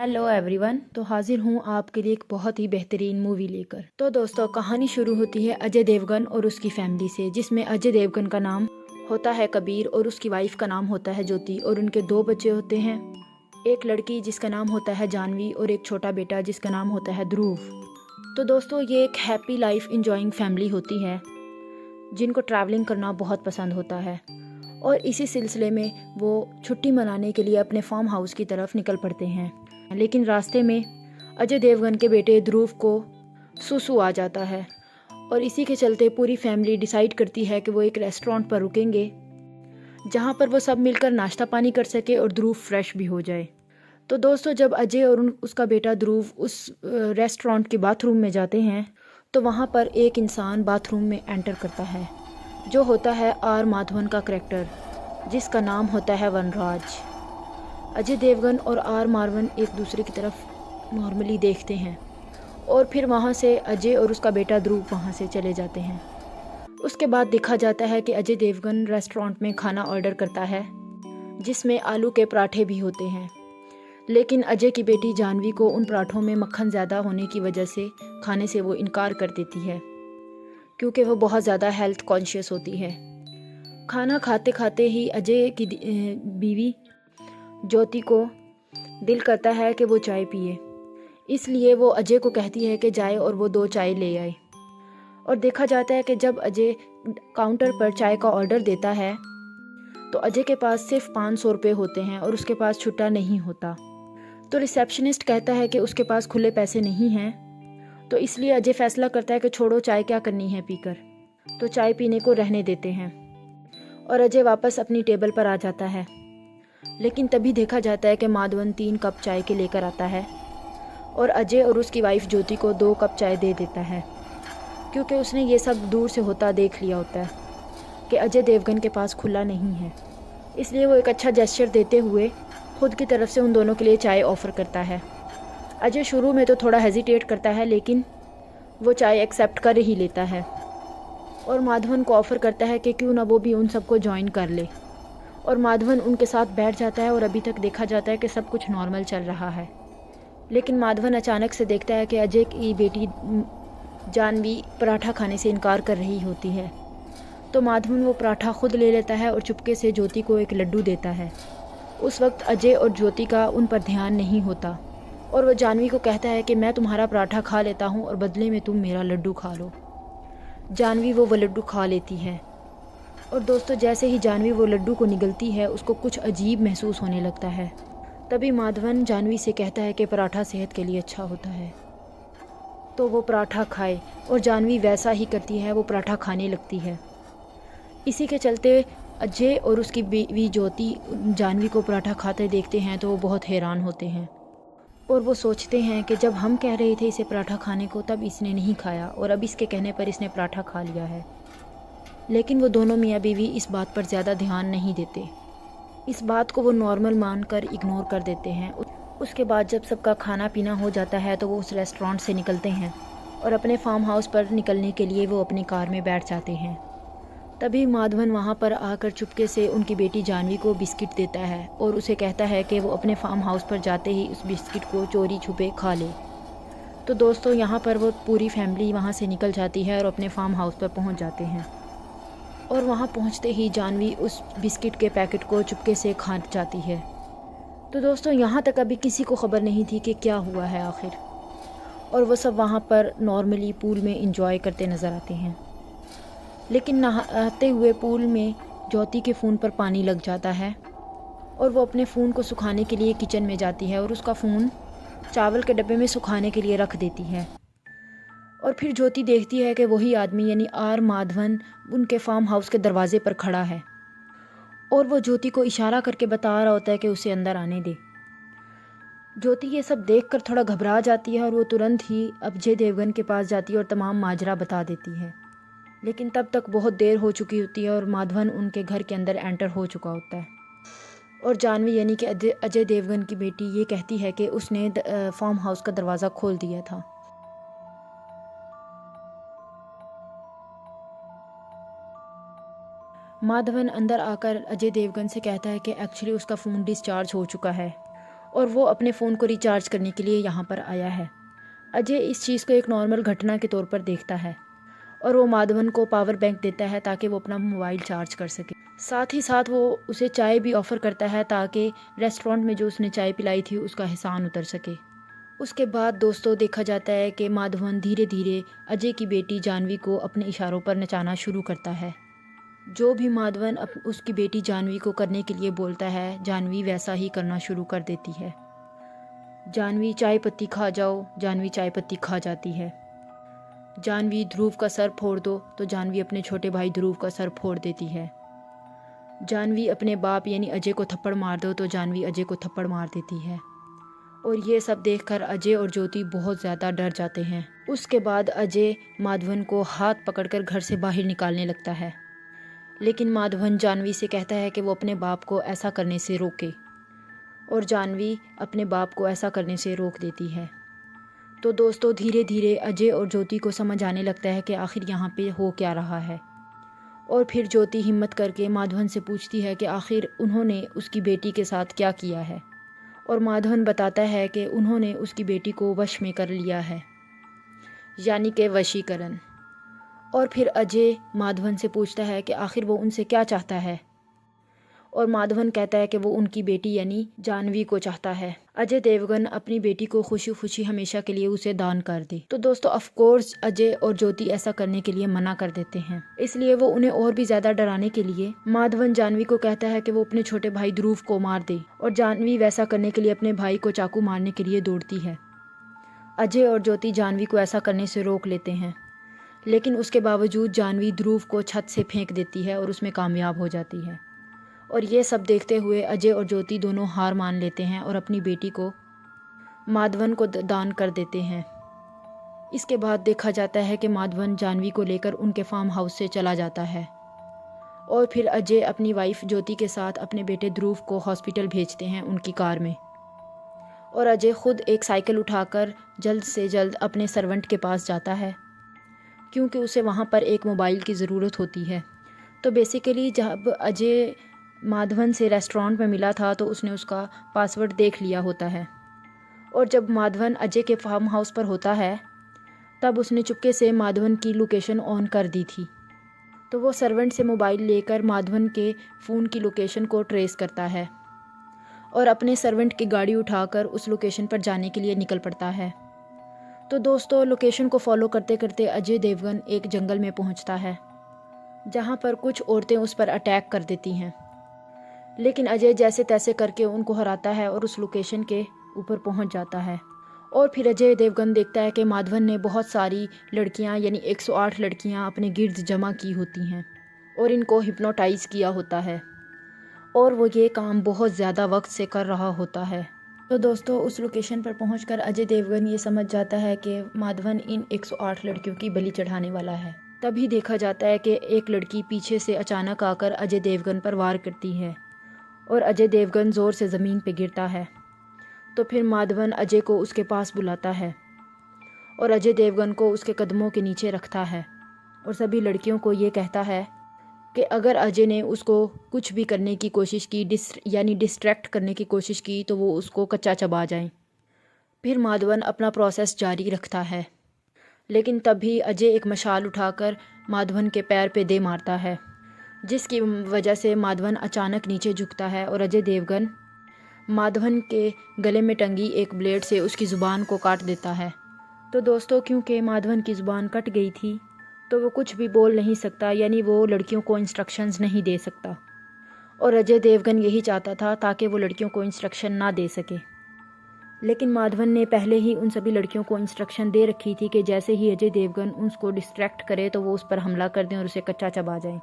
Hello everyone. तो हाजिर हूँ आपके लिए एक बहुत ही बेहतरीन मूवी लेकर। तो दोस्तों, कहानी शुरू होती है अजय देवगन और उसकी फैमिली से, जिसमें अजय देवगन का नाम होता है कबीर और उसकी वाइफ का नाम होता है ज्योति, और उनके दो बच्चे होते हैं, एक लड़की जिसका नाम होता है जानवी और एक छोटा बेटा जिसका नाम होता है ध्रुव। तो दोस्तों, ये एक हैप्पी लाइफ इंजॉइंग फैमिली होती है जिनको ट्रैवलिंग करना बहुत पसंद होता है, और इसी सिलसिले में वो छुट्टी मनाने के लिए अपने फार्म हाउस की तरफ निकल पड़ते हैं। लेकिन रास्ते में अजय देवगन के बेटे ध्रुव को सुसु आ जाता है, और इसी के चलते पूरी फैमिली डिसाइड करती है कि वो एक रेस्टोरेंट पर रुकेंगे जहाँ पर वो सब मिलकर नाश्ता पानी कर सके और ध्रुव फ्रेश भी हो जाए। तो दोस्तों, जब अजय और उसका बेटा ध्रुव उस रेस्टोरेंट के बाथरूम में जाते हैं तो वहाँ पर एक इंसान बाथरूम में एंटर करता है, जो होता है आर माधवन का करैक्टर, जिसका नाम होता है वनराज। अजय देवगन और आर माधवन एक दूसरे की तरफ नॉर्मली देखते हैं, और फिर वहाँ से अजय और उसका बेटा ध्रुव वहाँ से चले जाते हैं। उसके बाद देखा जाता है कि अजय देवगन रेस्टोरेंट में खाना ऑर्डर करता है, जिसमें आलू के पराठे भी होते हैं। लेकिन अजय की बेटी जानवी को उन पराठों में मक्खन ज़्यादा होने की वजह से खाने से वो इनकार कर देती है, क्योंकि वो बहुत ज़्यादा हेल्थ कॉन्शियस होती है। खाना खाते खाते ही अजय की बीवी ज्योति को दिल करता है कि वो चाय पिए, इसलिए वो अजय को कहती है कि जाए और वो 2 चाय ले आए। और देखा जाता है कि जब अजय काउंटर पर चाय का ऑर्डर देता है तो अजय के पास सिर्फ 500 रुपये होते हैं और उसके पास छुट्टा नहीं होता। तो रिसेप्शनिस्ट कहता है कि उसके पास खुले पैसे नहीं हैं, तो इसलिए अजय फैसला करता है कि छोड़ो, चाय क्या करनी है पीकर। तो चाय पीने को रहने देते हैं और अजय वापस अपनी टेबल पर आ जाता है। लेकिन तभी देखा जाता है कि माधवन 3 कप चाय के लेकर आता है और अजय और उसकी वाइफ ज्योति को 2 कप चाय दे देता है, क्योंकि उसने ये सब दूर से होता देख लिया होता है कि अजय देवगन के पास खुला नहीं है। इसलिए वो एक अच्छा जेस्चर देते हुए खुद की तरफ से उन दोनों के लिए चाय ऑफ़र करता है। अजय शुरू में तो थोड़ा हेजिटेट करता है, लेकिन वो चाय एक्सेप्ट कर ही लेता है और माधवन को ऑफ़र करता है कि क्यों ना वो भी उन सबको ज्वाइन कर ले। और माधवन उनके साथ बैठ जाता है और अभी तक देखा जाता है कि सब कुछ नॉर्मल चल रहा है। लेकिन माधवन अचानक से देखता है कि अजय की बेटी जानवी पराठा खाने से इनकार कर रही होती है। तो माधवन वो पराठा खुद ले लेता है और चुपके से ज्योति को एक लड्डू देता है। उस वक्त अजय और ज्योति का उन पर ध्यान नहीं होता और वह जानवी को कहता है कि मैं तुम्हारा पराठा खा लेता हूँ और बदले में तुम मेरा लड्डू खा लो। जानवी वो लड्डू खा लेती है, और दोस्तों, जैसे ही जानवी वो लड्डू को निगलती है उसको कुछ अजीब महसूस होने लगता है। तभी माधवन जानवी से कहता है कि पराठा सेहत के लिए अच्छा होता है, तो वो पराठा खाए, और जानवी वैसा ही करती है, वो पराठा खाने लगती है। इसी के चलते अजय और उसकी बीवी ज्योति जानवी को पराठा खाते देखते हैं तो वो बहुत हैरान होते हैं, और वो सोचते हैं कि जब हम कह रहे थे इसे पराठा खाने को तब इसने नहीं खाया, और अब इसके कहने पर इसने पराठा खा लिया है। लेकिन वो दोनों मियाँ बीवी इस बात पर ज़्यादा ध्यान नहीं देते। इस बात को वो नॉर्मल मानकर इग्नोर कर देते हैं। उसके बाद जब सबका खाना पीना हो जाता है तो वो उस रेस्टोरेंट से निकलते हैं और अपने फार्म हाउस पर निकलने के लिए वो अपनी कार में बैठ जाते हैं। तभी माधवन वहाँ पर आकर चुपके से उनकी बेटी जानवी को बिस्किट देता है और उसे कहता है कि वो अपने फार्म हाउस पर जाते ही उस बिस्किट को चोरी छुपे खा ले। तो दोस्तों, यहाँ पर वो पूरी फैमिली वहाँ से निकल जाती है और अपने फार्म हाउस पर पहुँच जाते हैं, और वहाँ पहुँचते ही जानवी उस बिस्किट के पैकेट को चुपके से खा जाती है। तो दोस्तों, यहाँ तक अभी किसी को ख़बर नहीं थी कि क्या हुआ है आखिर, और वो सब वहाँ पर नॉर्मली पूल में इंजॉय करते नज़र आते हैं। लेकिन नहाते हुए पूल में ज्योति के फ़ोन पर पानी लग जाता है और वो अपने फ़ोन को सुखाने के लिए किचन में जाती है और उसका फ़ोन चावल के डब्बे में सुखाने के लिए रख देती है। और फिर ज्योति देखती है कि वही आदमी यानी आर माधवन उनके फार्म हाउस के दरवाजे पर खड़ा है, और वो ज्योति को इशारा करके बता रहा होता है कि उसे अंदर आने दे। ज्योति ये सब देखकर थोड़ा घबरा जाती है और वो तुरंत ही अजय देवगन के पास जाती है और तमाम माजरा बता देती है। लेकिन तब तक बहुत देर हो चुकी होती है और माधवन उनके घर के अंदर एंटर हो चुका होता है, और जानवी यानी कि अजय देवगन की बेटी ये कहती है कि उसने फार्म हाउस का दरवाज़ा खोल दिया था। माधवन अंदर आकर अजय देवगन से कहता है कि एक्चुअली उसका फ़ोन डिस्चार्ज हो चुका है और वो अपने फ़ोन को रिचार्ज करने के लिए यहाँ पर आया है। अजय इस चीज़ को एक नॉर्मल घटना के तौर पर देखता है और वो माधवन को पावर बैंक देता है ताकि वो अपना मोबाइल चार्ज कर सके। साथ ही साथ वो उसे चाय भी ऑफ़र करता है ताकि रेस्टोरेंट में जो उसने चाय पिलाई थी उसका एहसान उतर सके। उसके बाद दोस्तों देखा जाता है कि माधवन धीरे धीरे अजय की बेटी जानवी को अपने इशारों पर नचाना शुरू करता है। जो भी माधवन उसकी बेटी जानवी को करने के लिए बोलता है, जानवी वैसा ही करना शुरू कर देती है। जानवी चाय पत्ती खा जाओ, जानवी चाय पत्ती खा जाती है। जानवी ध्रुव का सर फोड़ दो, तो जानवी अपने छोटे भाई ध्रुव का सर फोड़ देती है। जानवी अपने बाप यानी अजय को थप्पड़ मार दो, तो जानवी अजय को थप्पड़ मार देती है। और ये सब देखकर अजय और ज्योति बहुत ज़्यादा डर जाते हैं। उसके बाद अजय माधवन को हाथ पकड़कर घर से बाहर निकालने लगता है, लेकिन माधवन जानवी से कहता है कि वो अपने बाप को ऐसा करने से रोके, और जानवी अपने बाप को ऐसा करने से रोक देती है। तो दोस्तों धीरे धीरे अजय और ज्योति को समझ आने लगता है कि आखिर यहाँ पे हो क्या रहा है। और फिर ज्योति हिम्मत करके माधवन से पूछती है कि आखिर उन्होंने उसकी बेटी के साथ क्या किया है, और माधवन बताता है कि उन्होंने उसकी बेटी को वश में कर लिया है, यानी कि वशीकरण। और फिर अजय माधवन से पूछता है कि आखिर वो उनसे क्या चाहता है, और माधवन कहता है कि वो उनकी बेटी यानी जानवी को चाहता है। अजय देवगन अपनी बेटी को खुशी खुशी हमेशा के लिए उसे दान कर दे। तो दोस्तों ऑफ कोर्स अजय और ज्योति ऐसा करने के लिए मना कर देते हैं, इसलिए वो उन्हें और भी ज्यादा डराने के लिए माधवन जानवी को कहता है कि वो अपने छोटे भाई ध्रुव को मार दे, और जानवी वैसा करने के लिए अपने भाई को चाकू मारने के लिए दौड़ती है। अजय और ज्योति जानवी को ऐसा करने से रोक लेते हैं, लेकिन उसके बावजूद जानवी ध्रुव को छत से फेंक देती है और उसमें कामयाब हो जाती है। और ये सब देखते हुए अजय और ज्योति दोनों हार मान लेते हैं और अपनी बेटी को माधवन को दान कर देते हैं। इसके बाद देखा जाता है कि माधवन जानवी को लेकर उनके फार्म हाउस से चला जाता है, और फिर अजय अपनी वाइफ ज्योति के साथ अपने बेटे ध्रुव को हॉस्पिटल भेजते हैं उनकी कार में। और अजय खुद एक साइकिल उठाकर जल्द से जल्द अपने सर्वेंट के पास जाता है, क्योंकि उसे वहाँ पर एक मोबाइल की ज़रूरत होती है। तो बेसिकली जब अजय माधवन से रेस्टोरेंट में मिला था तो उसने उसका पासवर्ड देख लिया होता है, और जब माधवन अजय के फार्म हाउस पर होता है तब उसने चुपके से माधवन की लोकेशन ऑन कर दी थी। तो वो सर्वेंट से मोबाइल लेकर माधवन के फ़ोन की लोकेशन को ट्रेस करता है और अपने सर्वेंट की गाड़ी उठाकर उस लोकेशन पर जाने के लिए निकल पड़ता है। तो दोस्तों लोकेशन को फॉलो करते करते अजय देवगन एक जंगल में पहुंचता है, जहां पर कुछ औरतें उस पर अटैक कर देती हैं, लेकिन अजय जैसे तैसे करके उनको हराता है और उस लोकेशन के ऊपर पहुंच जाता है। और फिर अजय देवगन देखता है कि माधवन ने बहुत सारी लड़कियां यानी 108 लड़कियां अपने गिर्द जमा की होती हैं और इनको हिप्नोटाइज किया होता है, और वो ये काम बहुत ज़्यादा वक्त से कर रहा होता है। तो दोस्तों उस लोकेशन पर पहुंचकर अजय देवगन ये समझ जाता है कि माधवन इन 108 लड़कियों की बलि चढ़ाने वाला है। तभी देखा जाता है कि एक लड़की पीछे से अचानक आकर अजय देवगन पर वार करती है और अजय देवगन ज़ोर से ज़मीन पर गिरता है। तो फिर माधवन अजय को उसके पास बुलाता है और अजय देवगन को उसके कदमों के नीचे रखता है और सभी लड़कियों को ये कहता है कि अगर अजय ने उसको कुछ भी करने की कोशिश की, यानी डिस्ट्रैक्ट करने की कोशिश की, तो वो उसको कच्चा चबा जाए। फिर माधवन अपना प्रोसेस जारी रखता है, लेकिन तभी अजय एक मशाल उठाकर माधवन के पैर पे दे मारता है, जिसकी वजह से माधवन अचानक नीचे झुकता है और अजय देवगन माधवन के गले में टंगी एक ब्लेड से उसकी ज़ुबान को काट देता है। तो दोस्तों क्योंकि माधवन की ज़ुबान कट गई थी तो वो कुछ भी बोल नहीं सकता, यानी वो लड़कियों को इंस्ट्रक्शंस नहीं दे सकता, और अजय देवगन यही चाहता था ताकि वो लड़कियों को इंस्ट्रक्शन ना दे सके। लेकिन माधवन ने पहले ही उन सभी लड़कियों को इंस्ट्रक्शन दे रखी थी कि जैसे ही अजय देवगन उसको डिस्ट्रैक्ट करे तो वो उस पर हमला कर दें और उसे कच्चा चबा जाए,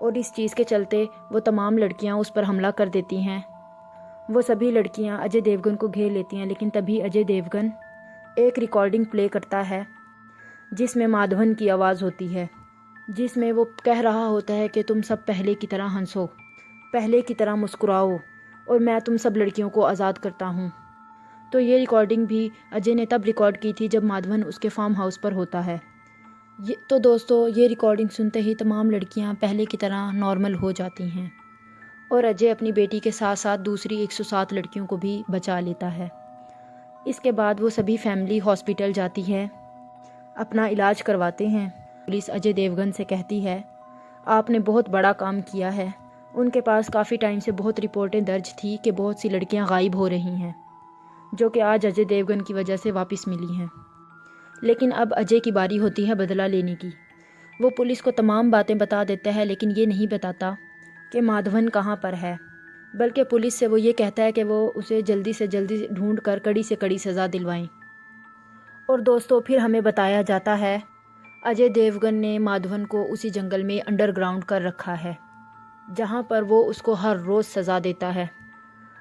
और इस चीज़ के चलते वो तमाम लड़कियाँ उस पर हमला कर देती हैं। वो सभी लड़कियां अजय देवगन को घेर लेती हैं, लेकिन तभी अजय देवगन एक रिकॉर्डिंग प्ले करता है जिसमें माधवन की आवाज़ होती है, जिसमें वो कह रहा होता है कि तुम सब पहले की तरह हंसो, पहले की तरह मुस्कुराओ, और मैं तुम सब लड़कियों को आज़ाद करता हूँ। तो ये रिकॉर्डिंग भी अजय ने तब रिकॉर्ड की थी जब माधवन उसके फार्म हाउस पर होता है, ये तो दोस्तों ये रिकॉर्डिंग सुनते ही तमाम लड़कियां पहले की तरह नॉर्मल हो जाती हैं और अजय अपनी बेटी के साथ साथ दूसरी 107 लड़कियों को भी बचा लेता है। इसके बाद वो सभी फैमिली हॉस्पिटल जाती है, अपना इलाज करवाते हैं। पुलिस अजय देवगन से कहती है आपने बहुत बड़ा काम किया है। उनके पास काफ़ी टाइम से बहुत रिपोर्टें दर्ज थी कि बहुत सी लड़कियां गायब हो रही हैं, जो कि आज अजय देवगन की वजह से वापस मिली हैं। लेकिन अब अजय की बारी होती है बदला लेने की। वो पुलिस को तमाम बातें बता देता है, लेकिन ये नहीं बताता कि माधवन कहाँ पर है, बल्कि पुलिस से वो ये कहता है कि वो उसे जल्दी से जल्दी ढूंढ कर कड़ी से कड़ी सज़ा दिलवाएं। और दोस्तों फिर हमें बताया जाता है अजय देवगन ने माधवन को उसी जंगल में अंडरग्राउंड कर रखा है, जहाँ पर वो उसको हर रोज़ सज़ा देता है।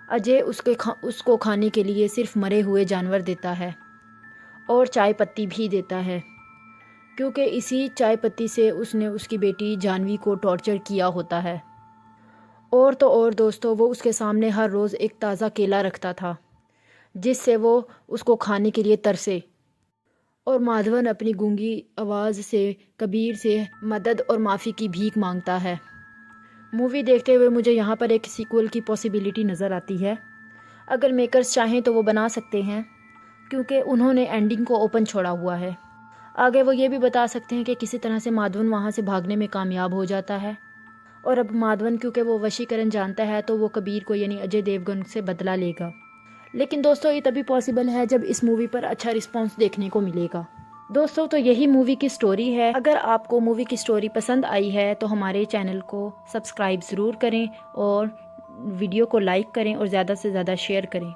अजय उसको खाने के लिए सिर्फ मरे हुए जानवर देता है और चाय पत्ती भी देता है, क्योंकि इसी चाय पत्ती से उसने उसकी बेटी जानवी को टॉर्चर किया होता है। और तो और दोस्तों वो उसके सामने हर रोज़ एक ताज़ा केला रखता था, जिससे वो उसको खाने के लिए तरसे। और माधवन अपनी गूंगी आवाज़ से कबीर से मदद और माफ़ी की भीख मांगता है। मूवी देखते हुए मुझे यहाँ पर एक सीक्वल की पॉसिबिलिटी नज़र आती है। अगर मेकर्स चाहें तो वो बना सकते हैं, क्योंकि उन्होंने एंडिंग को ओपन छोड़ा हुआ है। आगे वो ये भी बता सकते हैं कि किसी तरह से माधवन वहाँ से भागने में कामयाब हो जाता है, और अब माधवन क्योंकि वो वशीकरण जानता है तो वो कबीर को यानी अजय देवगन से बदला लेगा। लेकिन दोस्तों ये तभी पॉसिबल है जब इस मूवी पर अच्छा रिस्पॉन्स देखने को मिलेगा। दोस्तों तो यही मूवी की स्टोरी है। अगर आपको मूवी की स्टोरी पसंद आई है तो हमारे चैनल को सब्सक्राइब ज़रूर करें और वीडियो को लाइक करें और ज़्यादा से ज़्यादा शेयर करें।